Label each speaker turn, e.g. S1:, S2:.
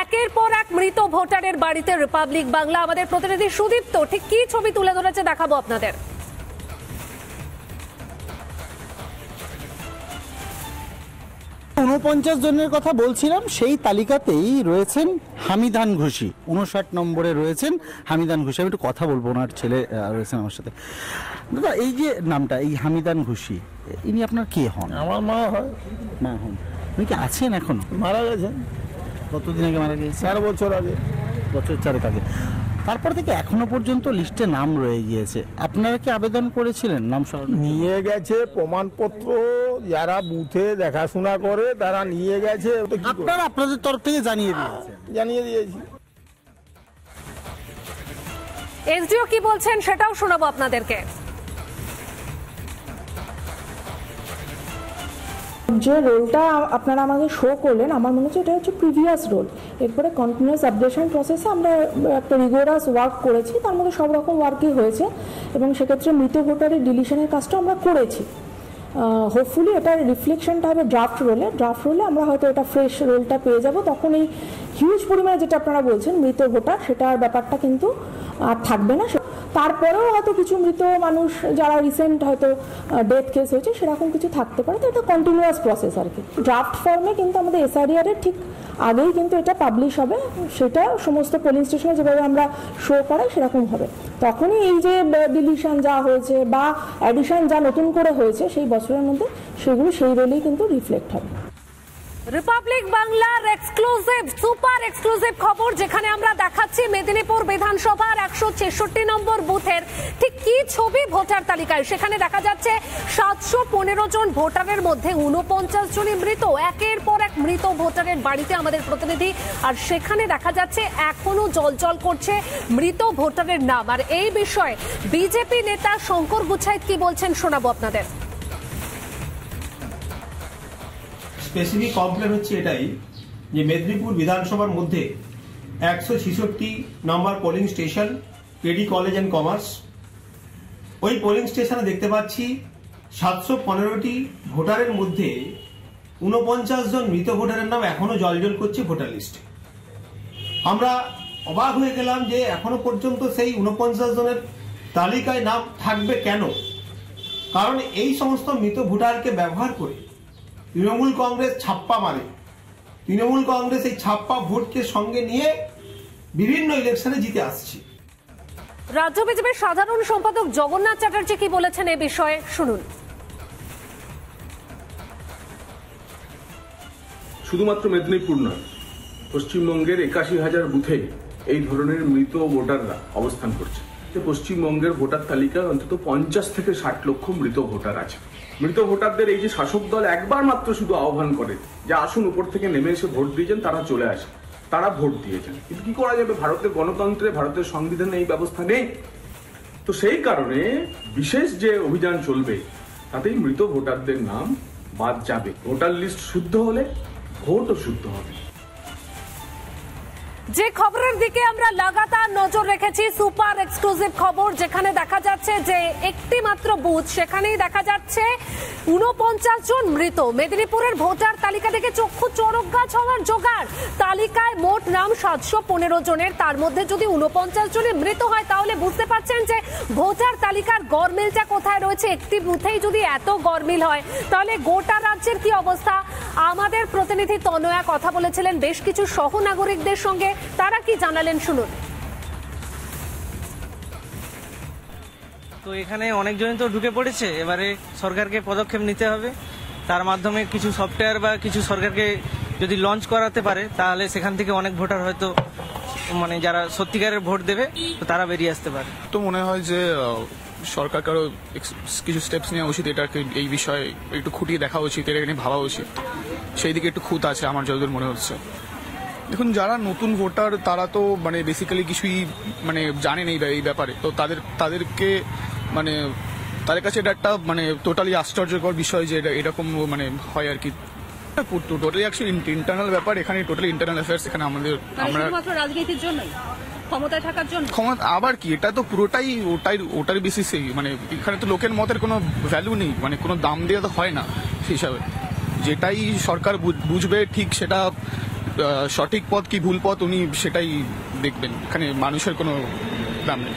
S1: একের পর এক মৃত ভোটারের বাড়িতে রিপাবলিক বাংলা। আমাদের প্রতিনিধি সুদীপ্ত ঠিক কি ছবি তুলে ধরেছে দেখাবো আপনাদের।
S2: 49 জনের কথা বলছিলাম, সেই তালিকাতেই রয়েছেন হামিদান ঘোষী, 59 নম্বরে রয়েছেন হামিদান ঘোষী। আমি একটু কথা বলবো, ওনার ছেলে রয়েছেন আমার সাথে। দাদা, এই যে নামটা, এই হামিদান ঘোষী, ইনি আপনার কে হন?
S3: আমার মা হয়।
S2: মা হন। উনি কি আছেন এখন?
S3: মারা গেছেন।
S2: কতদিন আগে মারা গেছে?
S3: 4 বছর আগে।
S2: বছর 4 আগে। তারপর থেকে এখনো পর্যন্ত লিস্টে নাম রয়ে গিয়েছে। আপনারা কি আবেদন করেছিলেন নাম সরানোর?
S3: নিয়ে গেছে প্রমাণপত্র, যারা বুথে দেখাশোনা করে তারা নিয়ে গেছে।
S2: আপনারা আপনাদের তরফ থেকে জানিয়ে দিয়েছেন?
S3: জানিয়ে দিয়েছি।
S1: এসডিও কি বলছেন সেটাও শোনাবো আপনাদেরকে।
S4: যে রোলটা আপনারা আমাকে শো করলেন, আমার মনে হচ্ছে এটা হচ্ছে প্রিভিয়াস রোল। এরপরে কন্টিনিউয়াস আপডেশন প্রসেসে আমরা একটা রিগোরাস ওয়ার্ক করেছি, তার মধ্যে সব রকম ওয়ার্কই হয়েছে এবং সেক্ষেত্রে মৃত ভোটারের ডিলিশনের কাজটা আমরা করেছি। হোপফুলি এটার রিফ্লেকশনটা হবে ড্রাফট রোলে। ড্রাফট রোলে আমরা হয়তো এটা ফ্রেশ রোলটা পেয়ে যাব, তখন এই হিউজ পরিমাণে যেটা আপনারা বলছেন মৃত ভোটার, সেটার ব্যাপারটা কিন্তু আর থাকবে না। তারপরেও হয়তো কিছু মৃত মানুষ যারা রিসেন্ট হয়তো ডেথ কেস হয়েছে সেরকম কিছু থাকতে পারে, তো এটা কন্টিনিউয়াস প্রসেস আর কি। ড্রাফট ফর্মে কিন্তু আমাদের এসআরডিআর এর ঠিক আগেই কিন্তু এটা পাবলিশ হবে, সেটা সমস্ত পোলিং স্টেশনে যেভাবে আমরা শো করাই সেরকম হবে। তখনই এই যে ডিলিশন যা হয়েছে বা অ্যাডিশন যা নতুন করে হয়েছে সেই বছরের মধ্যে, সেগুলো সেই রোলেই কিন্তু রিফ্লেক্ট হবে।
S1: রিপাবলিক বাংলার এক্সক্লুসিভ, সুপার এক্সক্লুসিভ খবর, যেখানে আমরা দেখাচ্ছি মেদিনীপুর বিধানসভার 166 নম্বর বুথের ঠিক কি ছবি ভোটার তালিকায়। সেখানে দেখা যাচ্ছে 715 জন ভোটারের মধ্যে 49 জনই মৃত। একের পর এক মৃত ভোটারের বাড়িতে আমাদের প্রতিনিধি, আর সেখানে দেখা যাচ্ছে এখনো জলজল করছে মৃত ভোটারের নাম। আর এই বিষয়ে বিজেপি নেতা শঙ্কর গুচ্ছাইত কি বলছেন শোনাবো আপনাদের।
S5: স্পেসিফিক কমপ্লেন হচ্ছে এটাই যে মেদিনীপুর বিধানসভার মধ্যে 166 নম্বর polling station, KD college and commerce, ওই পোলিং স্টেশনে দেখতে পাচ্ছি 715টি ভোটারের মধ্যে 49 জন মৃত ভোটারের নাম এখনো জলজল করছে ভোটার লিস্টে। আমরা অবাক হয়ে গেলাম যে এখনো পর্যন্ত সেই 49 জনের তালিকায় নাম থাকবে কেন। কারণ এই সমস্ত মৃত ভোটারকে ব্যবহার করে তৃণমূল কংগ্রেস ছাপ্পা মারে। তৃণমূল কংগ্রেস এই ছাপ্পা ভোটকে সঙ্গে নিয়ে বিভিন্ন ইলেকশনে জিতে আসছে।
S1: রাজ্য বিজেপির সাধারণ সম্পাদক জগন্নাথ চ্যাটার্জি কি বলেছেন এই বিষয়ে শুনুন।
S6: শুধুমাত্র মেদিনীপুর নয়, পশ্চিমবঙ্গের 81,000 বুথে এই ধরনের মৃত ভোটাররা অবস্থান করছে। পশ্চিমবঙ্গের ভোটার তালিকায় অন্তত 50 থেকে 60 লক্ষ মৃত ভোটার আছে। মৃত ভোটারদের এই যে শাসক দল একবার মাত্র শুধু আহ্বান করে যে আসুন উপর থেকে নেমে এসে ভোট দিয়েছেন, তারা চলে আসে, তারা ভোট দিয়েছেন। কিন্তু কি করা যাবে, ভারতের গণতন্ত্রে, ভারতের সংবিধানে এই ব্যবস্থা নেই। তো সেই কারণে বিশেষ যে অভিযান চলবে তাতেই মৃত ভোটারদের নাম বাদ যাবে। ভোটার লিস্ট শুদ্ধ হলে ভোটও শুদ্ধ হবে।
S1: যে খবরের দিকে আমরা লাগাতার নজর রেখেছি, সুপার এক্সক্লুসিভ খবর, যেখানে দেখা যাচ্ছে যে একটি মাত্র বুথ, সেখানেই দেখা যাচ্ছে 49 জন মৃত। মেদিনীপুরের ভোটার তালিকা থেকে চক্ষু চড়ক গাছ হওয়ার জোগাড়। তালিকায় মোট নাম 715 জনের, তার মধ্যে যদি 49 জনই মৃত হয় তাহলে বুঝতে পারছেন যে ভোটার তালিকার গরমিলটা কোথায় রয়েছে। একটি বুথেই যদি এত গরমিল হয় তাহলে গোটা রাজ্যের কি অবস্থা। আমাদের প্রতিনিধি তনয়া কথা বলেছিলেন বেশ কিছু সহনাগরিকদের সঙ্গে, তারা কি জানালেন শুনুন।
S7: তো এখানে অনেকজনই তো ঢুকে পড়েছে, এবারে সরকারকে পদক্ষেপ নিতে হবে। তার মাধ্যমে কিছু সফটওয়্যার বা কিছু সরকারকে যদি লঞ্চ করাতে পারে তাহলে সেখান থেকে অনেক ভোটার হয়তো মানে যারা সত্যিকারের ভোট দেবে তো তারা বেরিয়ে আসতে পারে।
S8: তো মনে হয় যে সরকারকে আরো কিছু স্টেপস নেওয়া উচিত, এটাকে এই বিষয়ে একটু খুঁটিয়ে দেখা উচিত, এটা নিয়ে ভাবা উচিত। সেই দিকে একটু খুঁত আছে আমার যতদূর মনে হচ্ছে। দেখুন, যারা নতুন ভোটার তারা তো মানে বেসিক্যালি কিছুই মানে জানেন এই ব্যাপারে, তো তাদেরকে মানে তাদের কাছে এটা একটা মানে টোটালি আশ্চর্যকর বিষয় যে এরকম মানে হয় আর কি। টোটালি অ্যাকচুয়ালি ইন্টারনাল ব্যাপার, এখানে টোটালি ইন্টারনাল অ্যাফেয়ার্স। এখানে আমরা
S1: রাজনীতির জন্য ক্ষমতায় থাকার জন্য
S8: আবার কি, এটা তো পুরোটাই ওটার বেসিসেই, মানে এখানে তো লোকের মতের কোনো ভ্যালু নেই, মানে কোনো দাম দেওয়া তো হয় না সেই হিসাবে। যেটাই সরকার বুঝবে ঠিক সেটা সঠিক পথ কি ভুল পথ উনি সেটাই দেখবেন, এখানে মানুষের কোনো দাম নেই।